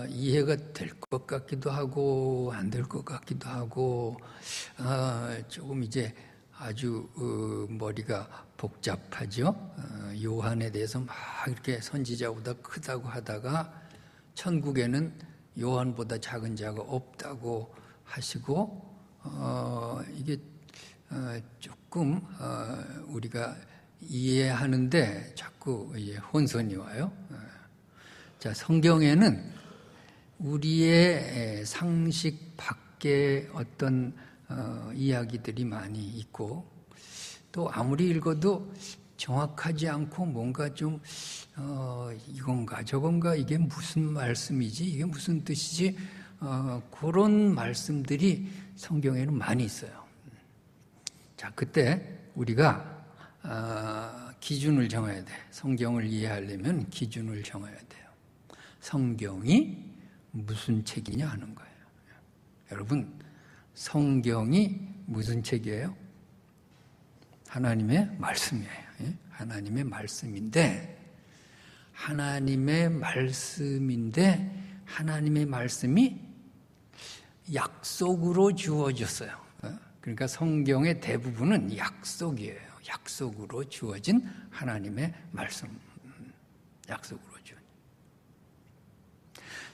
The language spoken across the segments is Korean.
이해가 될 것 같기도 하고 안 될 것 같기도 하고 조금 이제 아주 머리가 복잡하죠. 요한에 대해서 막 이렇게 선지자보다 크다고 하다가 천국에는 요한보다 작은 자가 없다고 하시고 이게 조금 우리가 이해하는데 자꾸 혼선이 와요. 자, 성경에는 우리의 상식 밖에 어떤 이야기들이 많이 있고 또 아무리 읽어도 정확하지 않고 뭔가 좀 이건가 저건가 이게 무슨 말씀이지 이게 무슨 뜻이지 그런 말씀들이 성경에는 많이 있어요. 자, 그때 우리가 기준을 정해야 돼. 성경을 이해하려면 기준을 정해야 돼요. 성경이 무슨 책이냐 하는 거예요. 여러분, 성경이 무슨 책이에요? 하나님의 말씀이에요. 하나님의 말씀인데 하나님의 말씀이 약속으로 주어졌어요. 그러니까 성경의 대부분은 약속이에요. 약속으로 주어진 하나님의 말씀. 약속으로 주어진.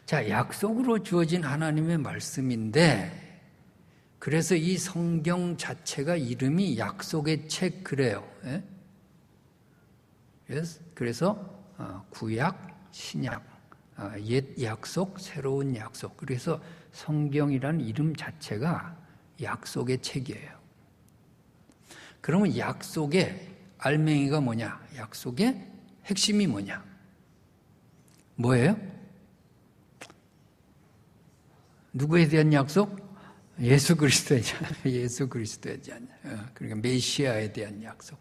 자, 약속으로 주어진 하나님의 말씀인데 그래서 이 성경 자체가 이름이 약속의 책 그래요. 그래서 구약, 신약, 옛 약속, 새로운 약속. 그래서 성경이라는 이름 자체가 약속의 책이에요. 그러면 약속의 알맹이가 뭐냐? 약속의 핵심이 뭐냐? 뭐예요? 누구에 대한 약속? 예수 그리스도에 대한 그러니까 메시아에 대한 약속.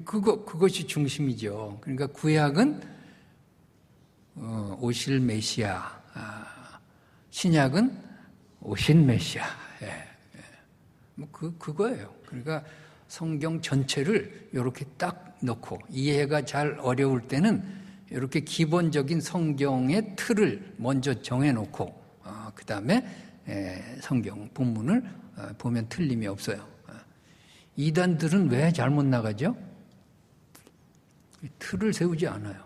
그것이 중심이죠. 그러니까 구약은 오실 메시아, 신약은 오신 메시아. 그거예요. 그러니까 성경 전체를 이렇게 딱 놓고 이해가 잘 어려울 때는 이렇게 기본적인 성경의 틀을 먼저 정해놓고 그 다음에 성경 본문을 보면 틀림이 없어요. 이단들은 왜 잘못 나가죠? 틀을 세우지 않아요.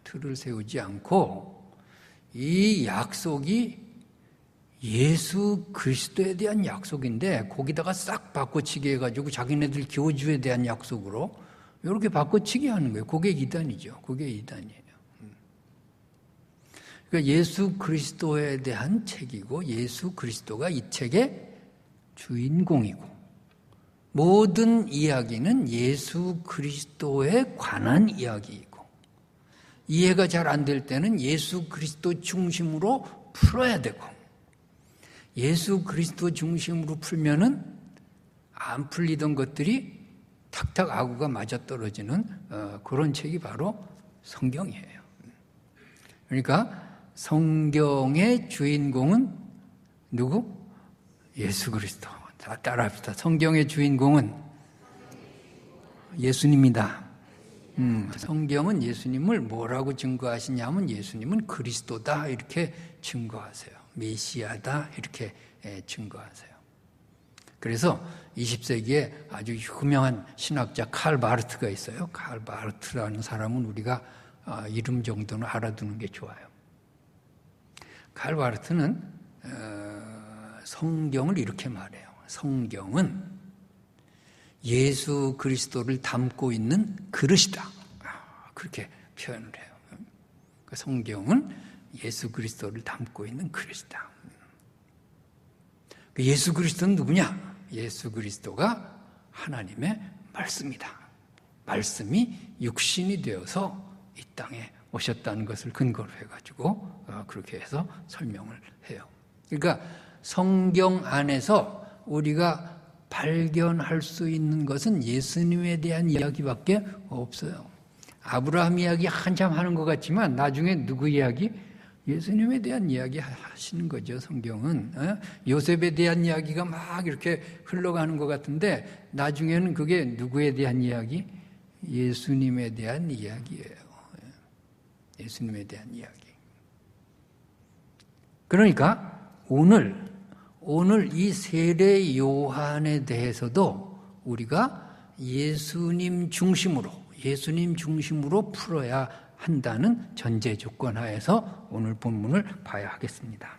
틀을 세우지 않고 이 약속이 예수 그리스도에 대한 약속인데 거기다가 싹 바꿔치기 해가지고 자기네들 교주에 대한 약속으로 이렇게 바꿔치기 하는 거예요. 그게 이단이죠. 그게 이단이에요. 그러니까 예수 그리스도에 대한 책이고 예수 그리스도가 이 책의 주인공이고 모든 이야기는 예수 그리스도에 관한 이야기이고 이해가 잘 안 될 때는 예수 그리스도 중심으로 풀어야 되고 예수 그리스도 중심으로 풀면은 안 풀리던 것들이 탁탁 아구가 맞아떨어지는 그런 책이 바로 성경이에요. 그러니까 성경의 주인공은 누구? 예수 그리스도. 다 따라합시다. 성경의 주인공은 예수님이다. 성경은 예수님을 뭐라고 증거하시냐면 예수님은 그리스도다 이렇게 증거하세요. 메시아다 이렇게 증거하세요. 그래서 20세기에 아주 유명한 신학자 칼 바르트가 있어요. 칼 바르트라는 사람은 우리가 이름 정도는 알아두는 게 좋아요. 칼 바르트는 성경을 이렇게 말해요. 성경은 예수 그리스도를 담고 있는 그릇이다. 그렇게 표현을 해요. 성경은 예수 그리스도를 담고 있는 그릇이다. 예수 그리스도는 누구냐? 예수 그리스도가 하나님의 말씀이다. 말씀이 육신이 되어서 이 땅에 오셨다는 것을 근거로 해가지고 그렇게 해서 설명을 해요. 그러니까 성경 안에서 우리가 발견할 수 있는 것은 예수님에 대한 이야기밖에 없어요. 아브라함 이야기 한참 하는 것 같지만 나중에 누구 이야기? 예수님에 대한 이야기 하시는 거죠. 성경은. 요셉에 대한 이야기가 막 이렇게 흘러가는 것 같은데 나중에는 그게 누구에 대한 이야기? 예수님에 대한 이야기예요. 예수님에 대한 이야기. 그러니까 오늘 이 세례 요한에 대해서도 우리가 예수님 중심으로 풀어야 한다는 전제 조건 하에서 오늘 본문을 봐야 하겠습니다.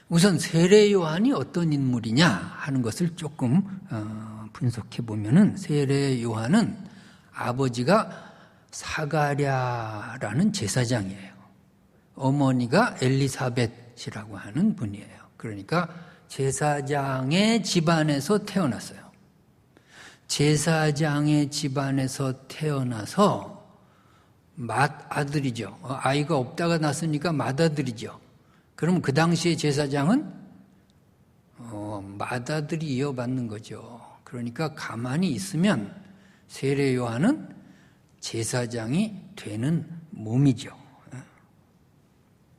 우선 세례 요한이 어떤 인물이냐 하는 것을 조금 분석해 보면은, 세례 요한은 아버지가 사가랴라는 제사장이에요. 어머니가 엘리사벳이라고 하는 분이에요. 그러니까 제사장의 집안에서 태어났어요. 제사장의 집안에서 태어나서 맏아들이죠. 아이가 없다가 났으니까 맏아들이죠. 그럼 그 당시에 제사장은 맏아들이 이어받는 거죠. 그러니까 가만히 있으면 세례 요한은 제사장이 되는 몸이죠.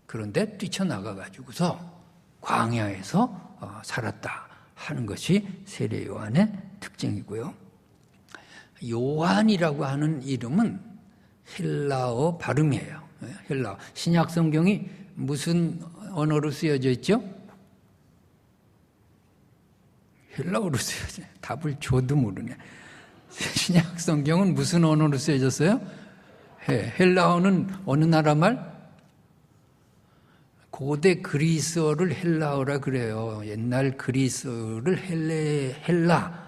그런데 뛰쳐나가가지고서 광야에서 살았다 하는 것이 세례 요한의 특징이고요. 요한이라고 하는 이름은 헬라어 발음이에요. 헬라어. 신약 성경이 무슨 언어로 쓰여져 있죠? 헬라어로 쓰여져 있어요. 답을 줘도 모르네. 신약 성경은 무슨 언어로 쓰여졌어요? 헬라어는 어느 나라 말? 고대 그리스어를 헬라어라 그래요. 옛날 그리스어를 헬라,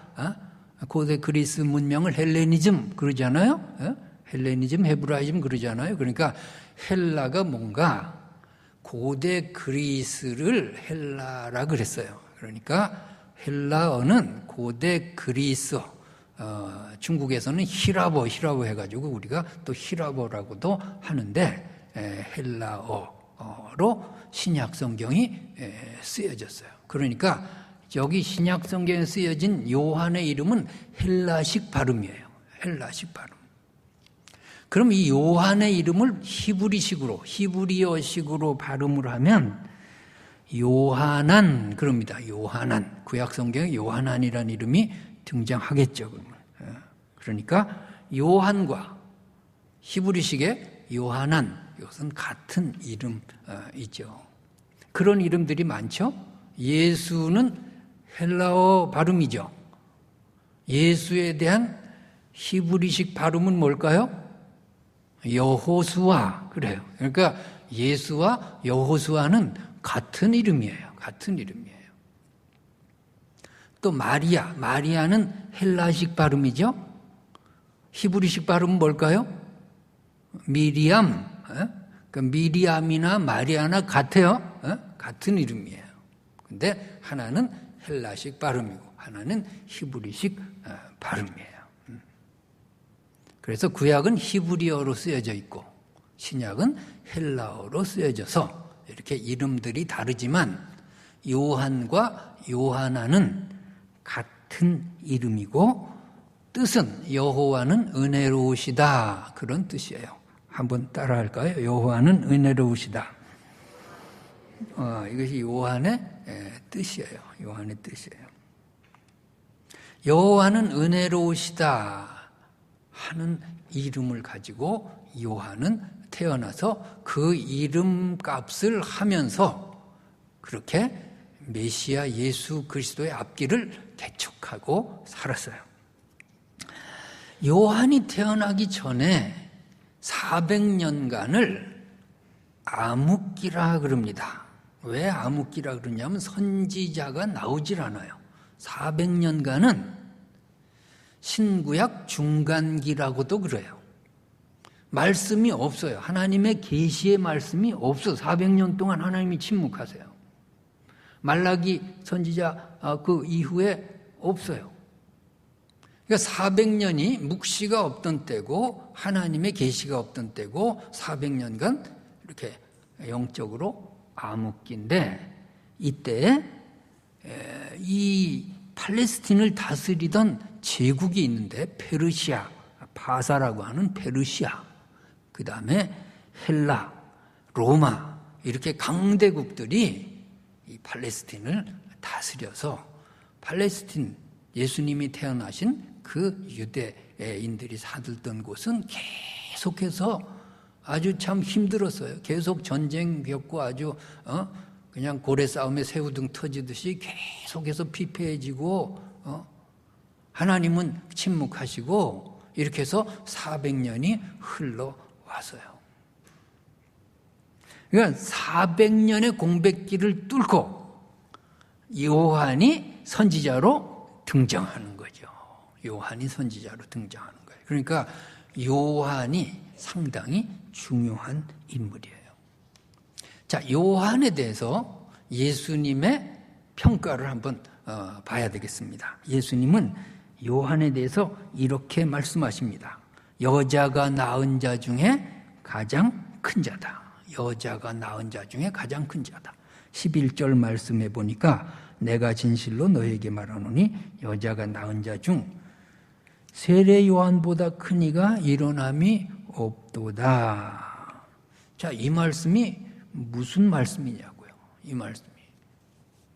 고대 그리스 문명을 헬레니즘 그러잖아요. 헬레니즘, 헤브라이즘 그러잖아요. 그러니까 헬라가 뭔가 고대 그리스를 헬라라 그랬어요. 그러니까 헬라어는 고대 그리스어, 중국에서는 히라보 해가지고 우리가 또 히라보라고도 하는데, 헬라어로 신약 성경이 쓰여졌어요. 그러니까 여기 신약 성경에 쓰여진 요한의 이름은 헬라식 발음이에요. 헬라식 발음. 그럼 이 요한의 이름을 히브리어식으로 발음을 하면 요하난 그럽니다. 요하난. 구약 성경에 요하난이라는 이름이 등장하겠죠. 그러니까 요한과 히브리식의 요하난, 이것은 같은 이름이죠. 그런 이름들이 많죠. 예수는 헬라어 발음이죠. 예수에 대한 히브리식 발음은 뭘까요? 여호수아. 그래요. 그러니까 예수와 여호수아는 같은 이름이에요. 같은 이름이에요. 또 마리아는 헬라식 발음이죠. 히브리식 발음은 뭘까요? 미리암. 그러니까 미리암이나 마리아나 같아요. 같은 이름이에요. 근데 하나는 헬라식 발음이고 하나는 히브리식 발음이에요. 그래서 구약은 히브리어로 쓰여져 있고 신약은 헬라어로 쓰여져서 이렇게 이름들이 다르지만 요한과 요하나는 같은 이름이고 뜻은 여호와는 은혜로우시다, 그런 뜻이에요. 한번 따라할까요? 여호와는 은혜로우시다. 이것이 요한의 뜻이에요. 요한의 뜻이에요. 여호와는 은혜로우시다 하는 이름을 가지고 요한은 태어나서 그 이름값을 하면서 그렇게 메시아 예수 그리스도의 앞길을 개척하고 살았어요. 요한이 태어나기 전에 400년간을 암흑기라 그럽니다. 왜 암흑기라 그러냐면 선지자가 나오질 않아요. 400년간은 신구약 중간기라고도 그래요. 말씀이 없어요. 하나님의 계시의 말씀이 없어. 400년 동안 하나님이 침묵하세요. 말라기 선지자 그 이후에 없어요. 그러니까 400년이 묵시가 없던 때고 하나님의 계시가 없던 때고 400년간 이렇게 영적으로 암흑기인데, 이때 이 팔레스틴을 다스리던 제국이 있는데 페르시아, 바사라고 하는 페르시아, 그 다음에 헬라, 로마, 이렇게 강대국들이 이 팔레스틴을 다스려서 팔레스틴, 예수님이 태어나신 그 유대인들이 사들던 곳은 계속해서 아주 참 힘들었어요. 계속 전쟁 겪고 아주 그냥 고래 싸움에 새우등 터지듯이 계속해서 피폐해지고 하나님은 침묵하시고 이렇게 해서 400년이 흘러왔어요. 그러니까 400년의 공백기를 뚫고 요한이 선지자로 등장하는 거죠. 요한이 선지자로 등장하는 거예요. 그러니까 요한이 상당히 중요한 인물이에요. 자, 요한에 대해서 예수님의 평가를 한번 봐야 되겠습니다. 예수님은 요한에 대해서 이렇게 말씀하십니다. 여자가 낳은 자 중에 가장 큰 자다. 여자가 낳은 자 중에 가장 큰 자다. 11절 말씀해 보니까 내가 진실로 너에게 말하노니 여자가 낳은 자 중 세례 요한보다 큰 이가 일어남이 없도다. 자, 이 말씀이 무슨 말씀이냐고요. 이 말씀이.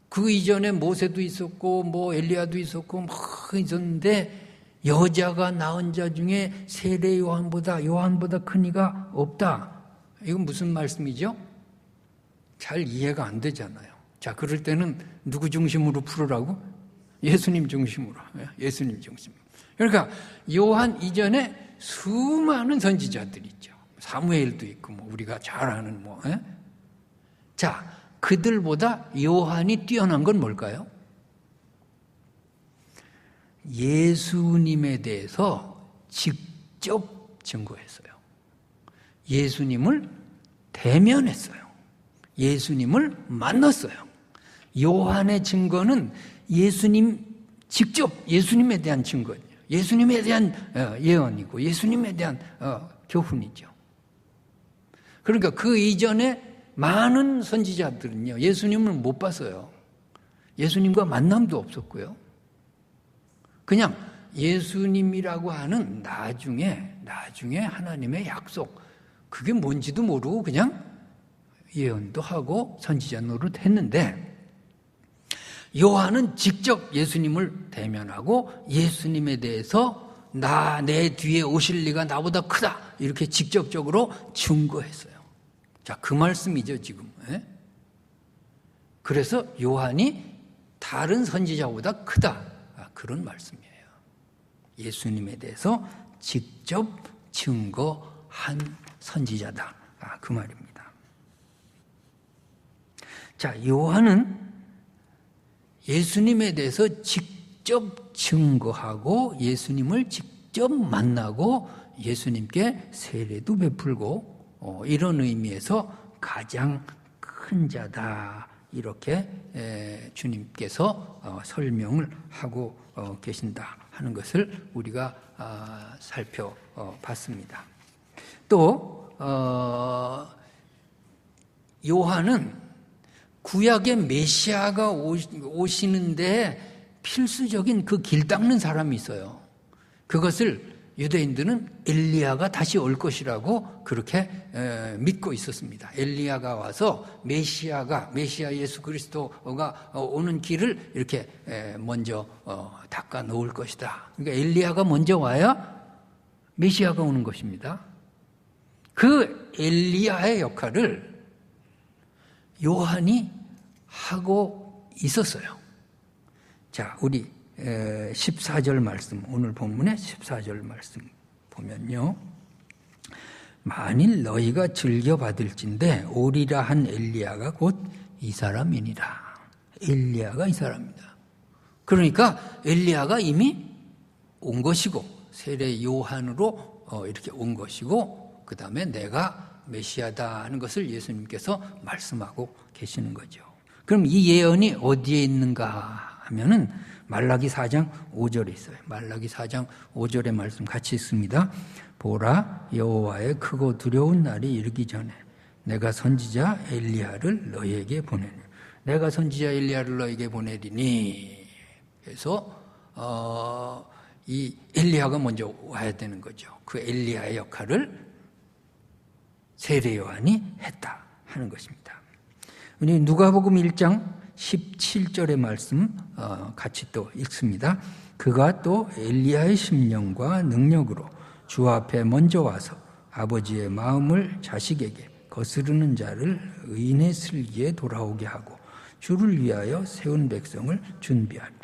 그 이전에 모세도 있었고 뭐 엘리야도 있었고 막 있었는데 여자가 낳은 자 중에 세례 요한보다 큰 이가 없다. 이건 무슨 말씀이죠? 잘 이해가 안 되잖아요. 자, 그럴 때는 누구 중심으로 풀으라고? 예수님 중심으로. 예수님 중심. 그러니까 요한 이전에 수많은 선지자들이 있죠. 사무엘도 있고 뭐 우리가 잘 아는 뭐. 자, 그들보다 요한이 뛰어난 건 뭘까요? 예수님에 대해서 직접 증거했어요. 예수님을 대면했어요. 예수님을 만났어요. 요한의 증거는 예수님 직접 예수님에 대한 증거예요. 예수님에 대한 예언이고 예수님에 대한 교훈이죠. 그러니까 그 이전에 많은 선지자들은요, 예수님을 못 봤어요. 예수님과 만남도 없었고요. 그냥 예수님이라고 하는 나중에 하나님의 약속, 그게 뭔지도 모르고 그냥 예언도 하고 선지자 노릇했는데, 요한은 직접 예수님을 대면하고 예수님에 대해서 내 뒤에 오실 리가 나보다 크다, 이렇게 직접적으로 증거했어요. 자, 그 말씀이죠 지금. 그래서 요한이 다른 선지자보다 크다, 그런 말씀이에요. 예수님에 대해서 직접 증거한 선지자다, 그 말입니다. 자, 요한은 예수님에 대해서 직접 증거하고 예수님을 직접 만나고 예수님께 세례도 베풀고 이런 의미에서 가장 큰 자다, 이렇게 주님께서 설명을 하고 계신다 하는 것을 우리가 살펴봤습니다. 또 요한은 구약의 메시아가 오시는데 필수적인 그 길 닦는 사람이 있어요. 그것을 유대인들은 엘리야가 다시 올 것이라고 그렇게 믿고 있었습니다. 엘리야가 와서 메시아 예수 그리스도가 오는 길을 이렇게 먼저 닦아 놓을 것이다. 그러니까 엘리야가 먼저 와야 메시아가 오는 것입니다. 그 엘리야의 역할을 요한이 하고 있었어요. 자, 우리 14절 말씀, 오늘 본문의 14절 말씀 보면요, 만일 너희가 즐겨받을진대 오리라 한 엘리야가 곧 이 사람이니라. 엘리야가 이 사람입니다. 그러니까 엘리야가 이미 온 것이고 세례 요한으로 이렇게 온 것이고, 그 다음에 내가 메시아다 하는 것을 예수님께서 말씀하고 계시는 거죠. 그럼 이 예언이 어디에 있는가 하면은 말라기 4장 5절에 있어요. 말라기 4장 5절의 말씀 같이 읽습니다. 보라, 여호와의 크고 두려운 날이 이르기 전에 내가 선지자 엘리야를 너희에게 보내니. 내가 선지자 엘리야를 너희에게 보내리니. 그래서 이 엘리야가 먼저 와야 되는 거죠. 그 엘리야의 역할을 세례 요한이 했다 하는 것입니다. 우리 누가복음 1장 17절의 말씀 같이 또 읽습니다. 그가 또 엘리야의 심령과 능력으로 주 앞에 먼저 와서 아버지의 마음을 자식에게 거스르는 자를 의인의 슬기에 돌아오게 하고 주를 위하여 세운 백성을 준비하리.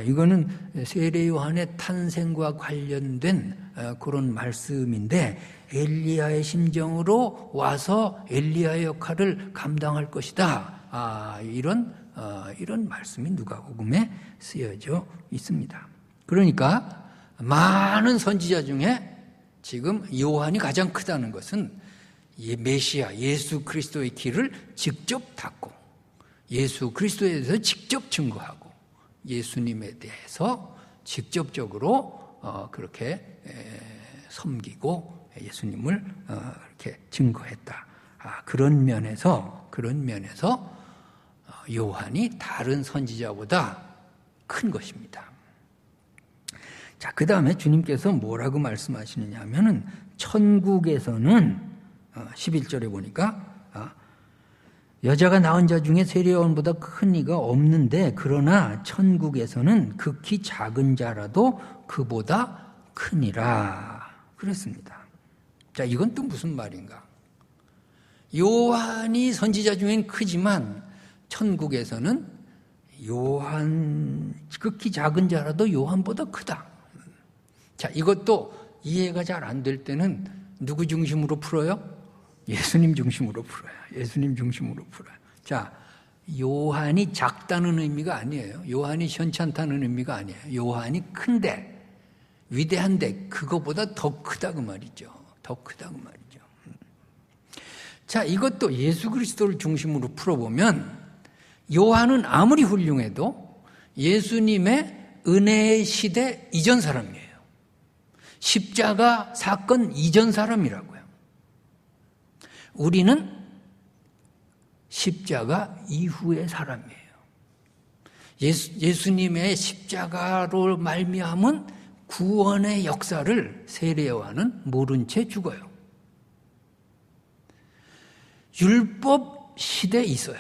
이거는 세례 요한의 탄생과 관련된 그런 말씀인데 엘리야의 심정으로 와서 엘리야의 역할을 감당할 것이다. 이런 말씀이 누가복음에 쓰여져 있습니다. 그러니까 많은 선지자 중에 지금 요한이 가장 크다는 것은 메시아 예수 그리스도의 길을 직접 닫고 예수 그리스도에 대해서 직접 증거하고 예수님에 대해서 직접적으로 그렇게 섬기고 예수님을 이렇게 증거했다. 그런 면에서 요한이 다른 선지자보다 큰 것입니다. 자, 그 다음에 주님께서 뭐라고 말씀하시느냐 하면은 천국에서는 11절에 보니까 여자가 낳은 자 중에 세례 요한보다 큰 이가 없는데 그러나 천국에서는 극히 작은 자라도 그보다 크니라 그랬습니다. 자, 이건 또 무슨 말인가? 요한이 선지자 중엔 크지만 천국에서는 요한 극히 작은 자라도 요한보다 크다. 자, 이것도 이해가 잘 안 될 때는 누구 중심으로 풀어요? 예수님 중심으로 풀어요. 예수님 중심으로 풀어요. 자, 요한이 작다는 의미가 아니에요. 요한이 현찮다는 의미가 아니에요. 요한이 큰데, 위대한데, 그거보다 더 크다 그 말이죠. 더 크다 그 말이죠. 자, 이것도 예수 그리스도를 중심으로 풀어보면, 요한은 아무리 훌륭해도 예수님의 은혜의 시대 이전 사람이에요. 십자가 사건 이전 사람이라고요. 우리는 십자가 이후의 사람이에요. 예수님의 십자가로 말미암은 구원의 역사를 세례 요한은 모른 채 죽어요. 율법 시대에 있어요.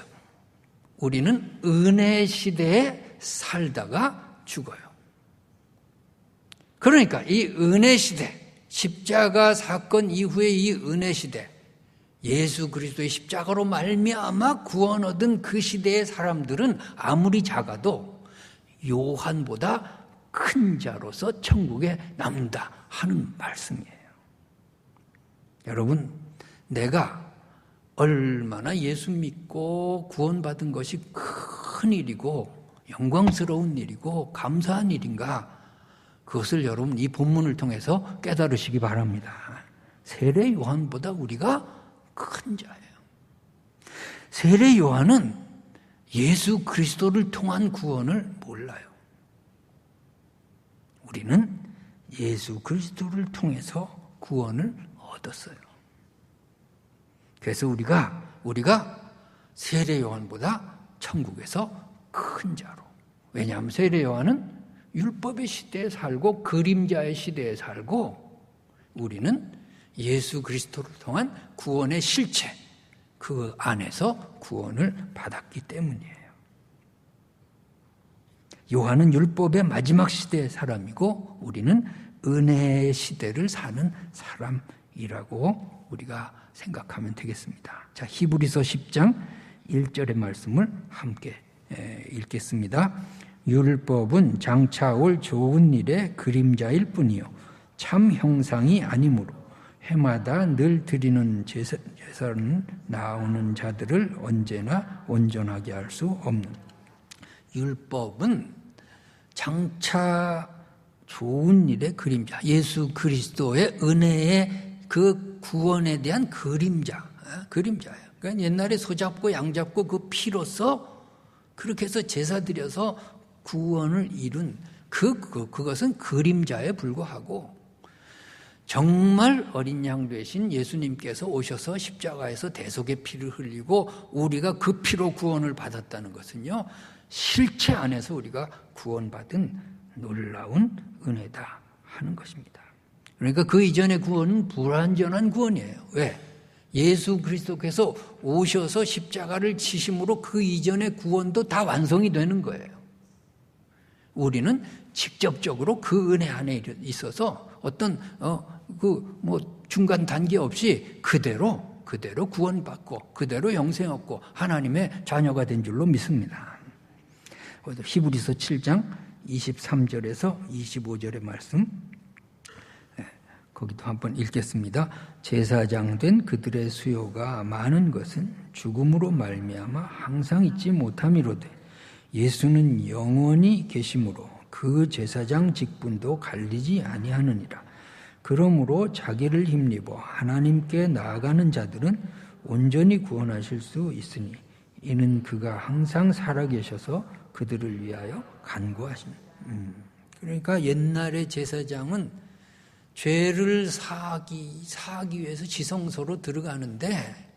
우리는 은혜 시대에 살다가 죽어요. 그러니까 이 은혜 시대, 십자가 사건 이후의 이 은혜 시대, 예수 그리스도의 십자가로 말미암아 구원 얻은 그 시대의 사람들은 아무리 작아도 요한보다 큰 자로서 천국에 남는다 하는 말씀이에요. 여러분, 내가 얼마나 예수 믿고 구원받은 것이 큰 일이고 영광스러운 일이고 감사한 일인가, 그것을 여러분 이 본문을 통해서 깨달으시기 바랍니다. 세례 요한보다 우리가 큰 자예요. 세례 요한은 예수 그리스도를 통한 구원을 몰라요. 우리는 예수 그리스도를 통해서 구원을 얻었어요. 그래서 우리가 세례 요한보다 천국에서 큰 자로. 왜냐하면 세례 요한은 율법의 시대에 살고 그림자의 시대에 살고, 우리는 예수 그리스도를 통한 구원의 실체, 그 안에서 구원을 받았기 때문이에요. 요한은 율법의 마지막 시대의 사람이고 우리는 은혜의 시대를 사는 사람이라고 우리가 생각하면 되겠습니다. 자, 히브리서 10장 1절의 말씀을 함께 읽겠습니다. 율법은 장차 올 좋은 일의 그림자일 뿐이요 참 형상이 아니므로 해마다 늘 드리는 제사는 나오는 자들을 언제나 온전하게 할 수 없는. 율법은 장차 좋은 일의 그림자, 예수 그리스도의 은혜의 그 구원에 대한 그림자예요. 그러니까 옛날에 소 잡고 양 잡고 그 피로서 그렇게 해서 제사 드려서 구원을 이룬 그것은 그림자에 불과하고, 정말 어린 양 되신 예수님께서 오셔서 십자가에서 대속의 피를 흘리고 우리가 그 피로 구원을 받았다는 것은요, 실체 안에서 우리가 구원받은 놀라운 은혜다 하는 것입니다. 그러니까 그 이전의 구원은 불완전한 구원이에요. 왜? 예수 그리스도께서 오셔서 십자가를 지심으로 그 이전의 구원도 다 완성이 되는 거예요. 우리는 직접적으로 그 은혜 안에 있어서 어떤 중간 단계 없이 그대로 구원받고 그대로 영생 얻고 하나님의 자녀가 된 줄로 믿습니다. 히브리서 7장 23절에서 25절의 말씀, 거기도 한번 읽겠습니다. 제사장 된 그들의 수요가 많은 것은 죽음으로 말미암아 항상 잊지 못함이로되 예수는 영원히 계심으로 그 제사장 직분도 갈리지 아니하느니라. 그러므로 자기를 힘입어 하나님께 나아가는 자들은 온전히 구원하실 수 있으니 이는 그가 항상 살아계셔서 그들을 위하여 간구하시니. 그러니까 옛날의 제사장은 죄를 사하기 위해서 지성소로 들어가는데,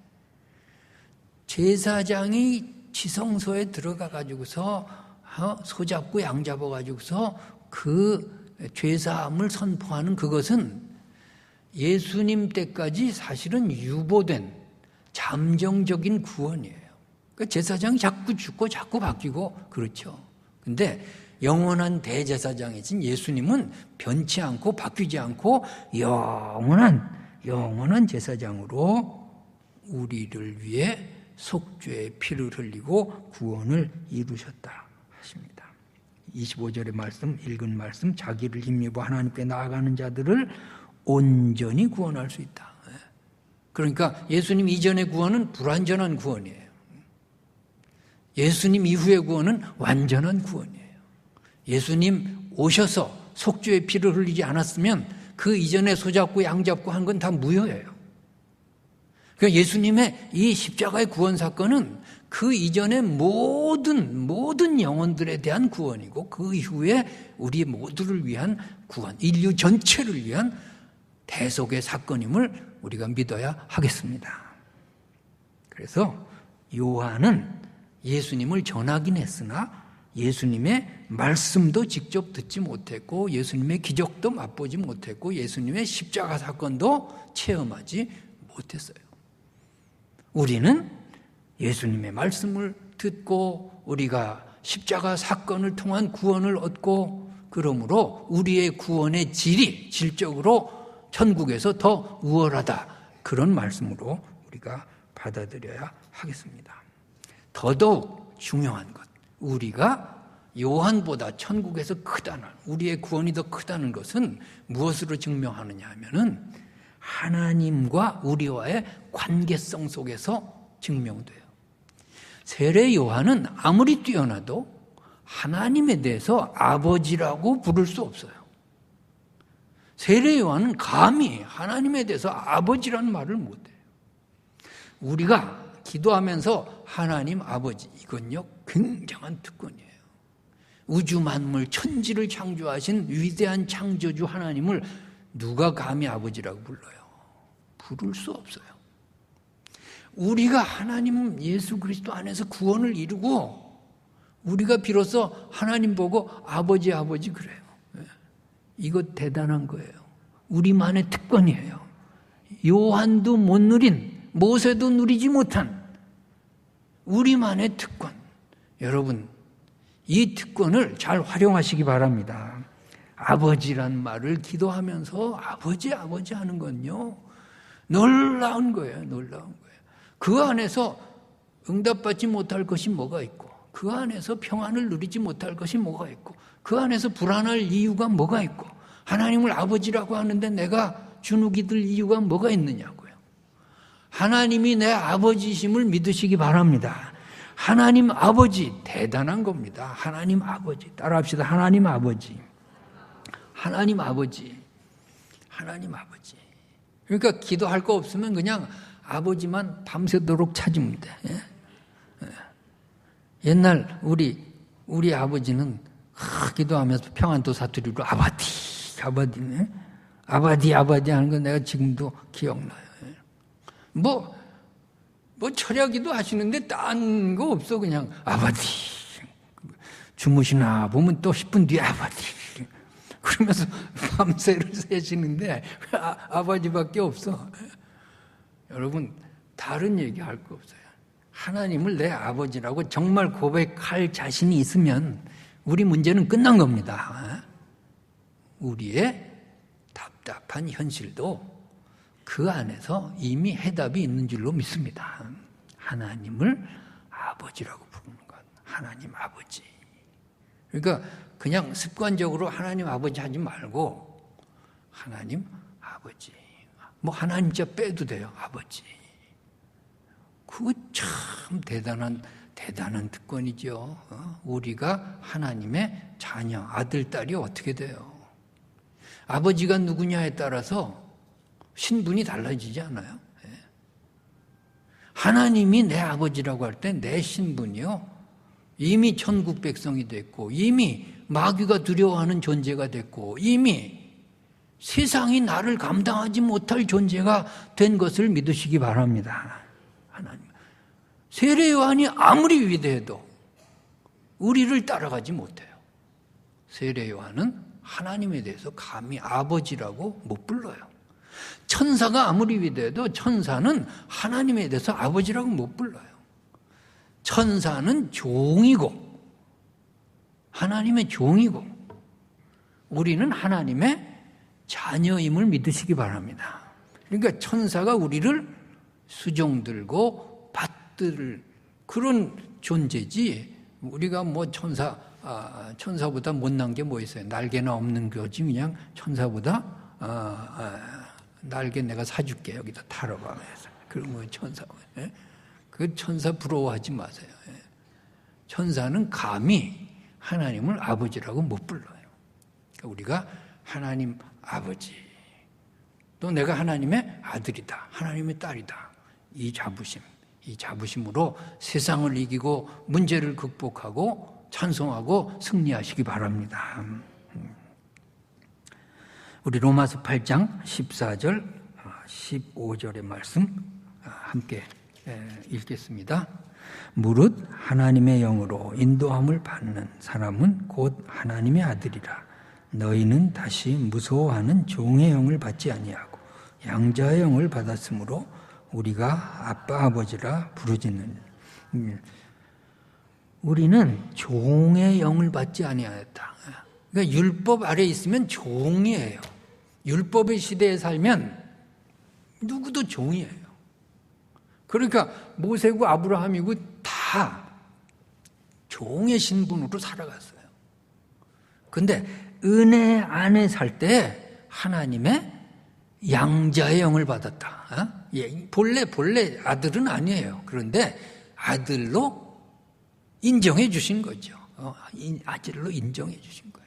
제사장이 지성소에 들어가 가지고서 소 잡고 양 잡아 가지고서 그 죄사함을 선포하는 그것은 예수님 때까지 사실은 유보된 잠정적인 구원이에요. 그러니까 제사장이 자꾸 죽고 자꾸 바뀌고 그렇죠. 근데 영원한 대제사장이신 예수님은 변치 않고 바뀌지 않고 영원한 제사장으로 우리를 위해 속죄의 피를 흘리고 구원을 이루셨다 하십니다. 25절의 말씀, 읽은 말씀, 자기를 힘입어 하나님께 나아가는 자들을 온전히 구원할 수 있다. 그러니까 예수님 이전의 구원은 불완전한 구원이에요. 예수님 이후의 구원은 완전한 구원이에요. 예수님 오셔서 속죄의 피를 흘리지 않았으면 그 이전에 소 잡고 양 잡고 한 건 다 무효예요. 그러니까 예수님의 이 십자가의 구원 사건은 그 이전의 모든 영혼들에 대한 구원이고 그 이후에 우리 모두를 위한 구원, 인류 전체를 위한 대속의 사건임을 우리가 믿어야 하겠습니다. 그래서 요한은 예수님을 전하긴 했으나 예수님의 말씀도 직접 듣지 못했고 예수님의 기적도 맛보지 못했고 예수님의 십자가 사건도 체험하지 못했어요. 우리는 예수님의 말씀을 듣고 우리가 십자가 사건을 통한 구원을 얻고 그러므로 우리의 구원의 질적으로 천국에서 더 우월하다. 그런 말씀으로 우리가 받아들여야 하겠습니다. 더더욱 중요한 것, 우리가 요한보다 천국에서 크다는, 우리의 구원이 더 크다는 것은 무엇으로 증명하느냐 하면은 하나님과 우리와의 관계성 속에서 증명돼요. 세례 요한은 아무리 뛰어나도 하나님에 대해서 아버지라고 부를 수 없어요. 세례 요한은 감히 하나님에 대해서 아버지라는 말을 못해요. 우리가 기도하면서 하나님 아버지, 이건요 굉장한 특권이에요. 우주 만물 천지를 창조하신 위대한 창조주 하나님을 누가 감히 아버지라고 불러요? 부를 수 없어요. 우리가 하나님 예수 그리스도 안에서 구원을 이루고 우리가 비로소 하나님 보고 아버지 그래요. 이거 대단한 거예요. 우리만의 특권이에요. 요한도 못 누린, 모세도 누리지 못한 우리만의 특권. 여러분, 이 특권을 잘 활용하시기 바랍니다. 아버지란 말을 기도하면서 아버지 하는 건요 놀라운 거예요. 놀라운 거예요. 그 안에서 응답받지 못할 것이 뭐가 있고 그 안에서 평안을 누리지 못할 것이 뭐가 있고 그 안에서 불안할 이유가 뭐가 있고 하나님을 아버지라고 하는데 내가 주눅이 들 이유가 뭐가 있느냐고요. 하나님이 내 아버지심을 믿으시기 바랍니다. 하나님 아버지 대단한 겁니다. 하나님 아버지 따라합시다. 하나님 아버지. 하나님 아버지. 하나님 아버지. 그러니까 기도할 거 없으면 그냥 아버지만 밤새도록 찾으면 돼. 옛날 우리 아버지는 기도하면서 평안도 사투리로 아바디네. 아바디 하는 거 내가 지금도 기억나요. 뭐 철야기도 하시는데 딴 거 없어. 그냥 아바디. 주무시나 보면 또 10분 뒤에 아바디. 그러면서 밤새를 새시는데 아버지밖에 없어. 여러분 다른 얘기할 거 없어요. 하나님을 내 아버지라고 정말 고백할 자신이 있으면 우리 문제는 끝난 겁니다. 우리의 답답한 현실도 그 안에서 이미 해답이 있는 줄로 믿습니다. 하나님을 아버지라고 부르는 것. 하나님 아버지. 그러니까 그냥 습관적으로 하나님 아버지 하지 말고 하나님 아버지. 뭐 하나님 자 빼도 돼요. 아버지. 그거 참 대단한 특권이죠. 우리가 하나님의 자녀, 아들, 딸이 어떻게 돼요? 아버지가 누구냐에 따라서 신분이 달라지지 않아요? 하나님이 내 아버지라고 할 때 내 신분이요. 이미 천국 백성이 됐고, 이미 마귀가 두려워하는 존재가 됐고, 이미 세상이 나를 감당하지 못할 존재가 된 것을 믿으시기 바랍니다. 하나님. 세례 요한이 아무리 위대해도 우리를 따라가지 못해요. 세례 요한은 하나님에 대해서 감히 아버지라고 못 불러요. 천사가 아무리 위대해도 천사는 하나님에 대해서 아버지라고 못 불러요. 천사는 종이고 하나님의 종이고 우리는 하나님의 자녀임을 믿으시기 바랍니다. 그러니까 천사가 우리를 수종들고 받들 그런 존재지 우리가 뭐 천사보다 못난 게 뭐 있어요? 날개나 없는 거지 그냥 천사보다 날개 내가 사줄게 여기다 타러 가면서 그러면 천사 그 천사 부러워하지 마세요. 천사는 감히 하나님을 아버지라고 못 불러요. 그러니까 우리가 하나님 아버지 또 내가 하나님의 아들이다 하나님의 딸이다 이 자부심으로 세상을 이기고 문제를 극복하고 찬송하고 승리하시기 바랍니다. 우리 로마서 8장 14절 15절의 말씀 함께 읽겠습니다. 무릇 하나님의 영으로 인도함을 받는 사람은 곧 하나님의 아들이라. 너희는 다시 무서워하는 종의 영을 받지 아니하고 양자의 영을 받았으므로 우리가 아빠 아버지라 부르짖는. 우리는 종의 영을 받지 아니하였다. 그러니까 율법 아래에 있으면 종이에요. 율법의 시대에 살면 누구도 종이에요. 그러니까 모세고 아브라함이고 다 종의 신분으로 살아갔어요. 근데 은혜 안에 살 때 하나님의 양자의 영을 받았다. 본래 아들은 아니에요. 그런데 아들로 인정해 주신 거죠. 아들로 인정해 주신 거예요.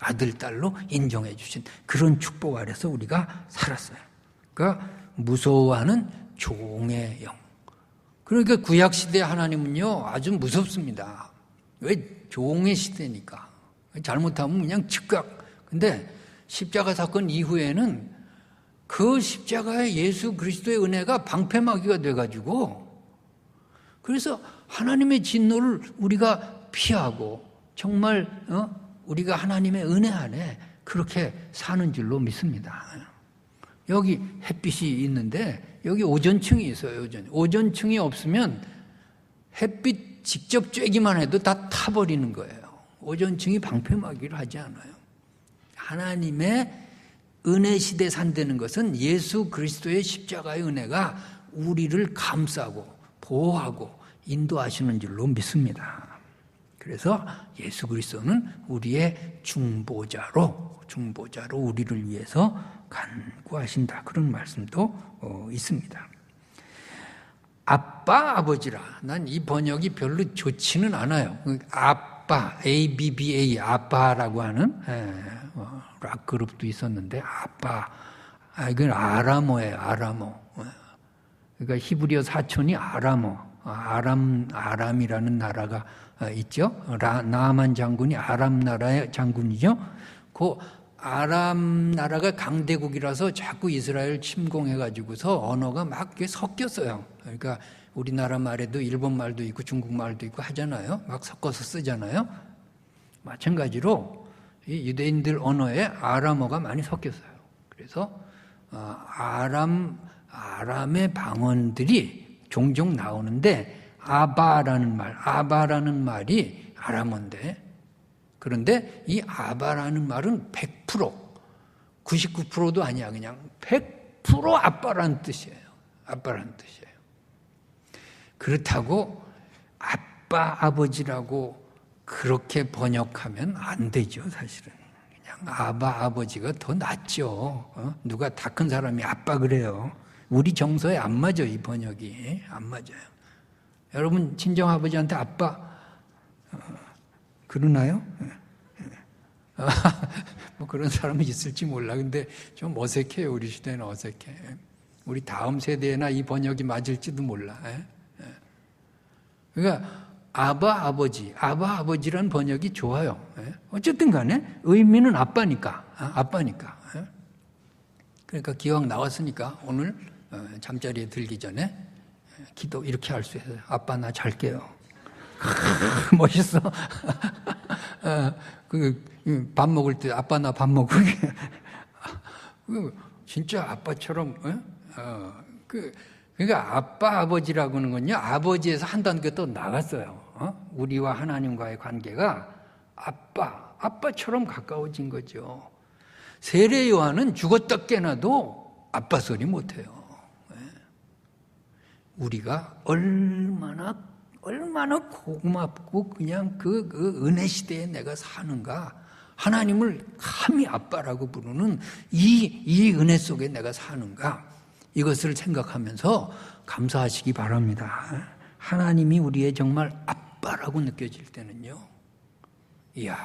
아들, 딸로 인정해 주신 그런 축복 아래서 우리가 살았어요. 그러니까 무서워하는 종의 영. 그러니까 구약시대 하나님은요 아주 무섭습니다. 왜? 종의 시대니까. 잘못하면 그냥 즉각. 근데 십자가 사건 이후에는 그 십자가의 예수 그리스도의 은혜가 방패막이가 돼가지고 그래서 하나님의 진노를 우리가 피하고 정말 우리가 하나님의 은혜 안에 그렇게 사는 줄로 믿습니다. 여기 햇빛이 있는데 여기 오존층이 있어요. 오존층이 없으면 햇빛 직접 쬐기만 해도 다 타버리는 거예요. 오존층이 방패막이를 하지 않아요. 하나님의 은혜 시대에 산다는 것은 예수 그리스도의 십자가의 은혜가 우리를 감싸고 보호하고 인도하시는 줄로 믿습니다. 그래서 예수 그리스도는 우리의 중보자로 우리를 위해서 간구하신다. 그런 말씀도 있습니다. 아빠, 아버지라. 난 이 번역이 별로 좋지는 않아요. 아빠, ABBA, 아빠라고 하는 락 그룹도 있었는데 아빠, 이건 아람어예요. 아람어. 그러니까 히브리어 사촌이 아람이라는 나라가 있죠. 나아만 장군이 아람 나라의 장군이죠. 그 아람 나라가 강대국이라서 자꾸 이스라엘 침공해가지고서 언어가 막 섞였어요. 그러니까 우리나라 말에도 일본 말도 있고 중국 말도 있고 하잖아요. 막 섞어서 쓰잖아요. 마찬가지로 이 유대인들 언어에 아람어가 많이 섞였어요. 그래서 아람의 방언들이 종종 나오는데 아바라는 말이 아람어인데 그런데 이 아바라는 말은 100% 99%도 아니야. 그냥 100% 아빠라는 뜻이에요. 아빠라는 뜻이에요. 그렇다고 아빠, 아버지라고 그렇게 번역하면 안 되죠, 사실은. 그냥 아바, 아버지가 더 낫죠. 누가 다 큰 사람이 아빠 그래요. 우리 정서에 안 맞아요, 이 번역이. 안 맞아요. 여러분, 친정아버지한테 아빠, 그러나요? 뭐 그런 사람이 있을지 몰라. 근데 좀 어색해요. 우리 시대는 어색해. 우리 다음 세대나 이 번역이 맞을지도 몰라. 그러니까 아바 아버지, 아바 아버지란 번역이 좋아요. 어쨌든 간에 의미는 아빠니까. 아빠니까. 그러니까 기왕 나왔으니까 오늘 잠자리에 들기 전에 기도 이렇게 할 수 있어요. 아빠 나 잘게요. 멋있어. 밥 먹을 때 아빠 나 밥 먹을게. 진짜 아빠처럼. 그러니까 아빠 아버지라고 하는 건요, 아버지에서 한 단계 또 나갔어요. 우리와 하나님과의 관계가 아빠처럼 가까워진 거죠. 세례 요한은 죽었다 깨나도 아빠 소리 못해요. 우리가 얼마나 고맙고 그냥 그 은혜 시대에 내가 사는가, 하나님을 감히 아빠라고 부르는 이 은혜 속에 내가 사는가, 이것을 생각하면서 감사하시기 바랍니다. 하나님이 우리의 정말 아빠라고 느껴질 때는요, 이야,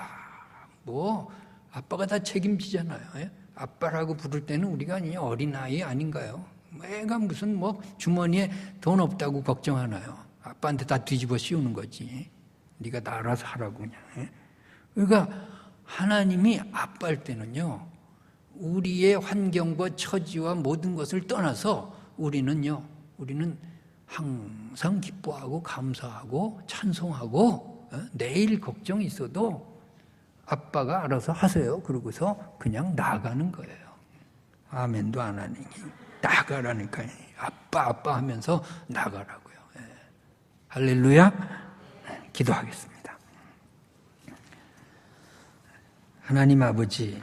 뭐 아빠가 다 책임지잖아요. 아빠라고 부를 때는 우리가 어린아이 아닌가요? 애가 무슨 뭐 주머니에 돈 없다고 걱정하나요? 아빠한테 다 뒤집어 씌우는 거지. 네가 나 알아서 하라고 그냥. 그러니까 하나님이 아빠일 때는요, 우리의 환경과 처지와 모든 것을 떠나서 우리는 항상 기뻐하고 감사하고 찬송하고, 내일 걱정이 있어도 아빠가 알아서 하세요. 그러고서 그냥 나가는 거예요. 아멘도 안 하니 나가라니까. 아빠 하면서 나가라고요. 할렐루야. 기도하겠습니다. 하나님 아버지,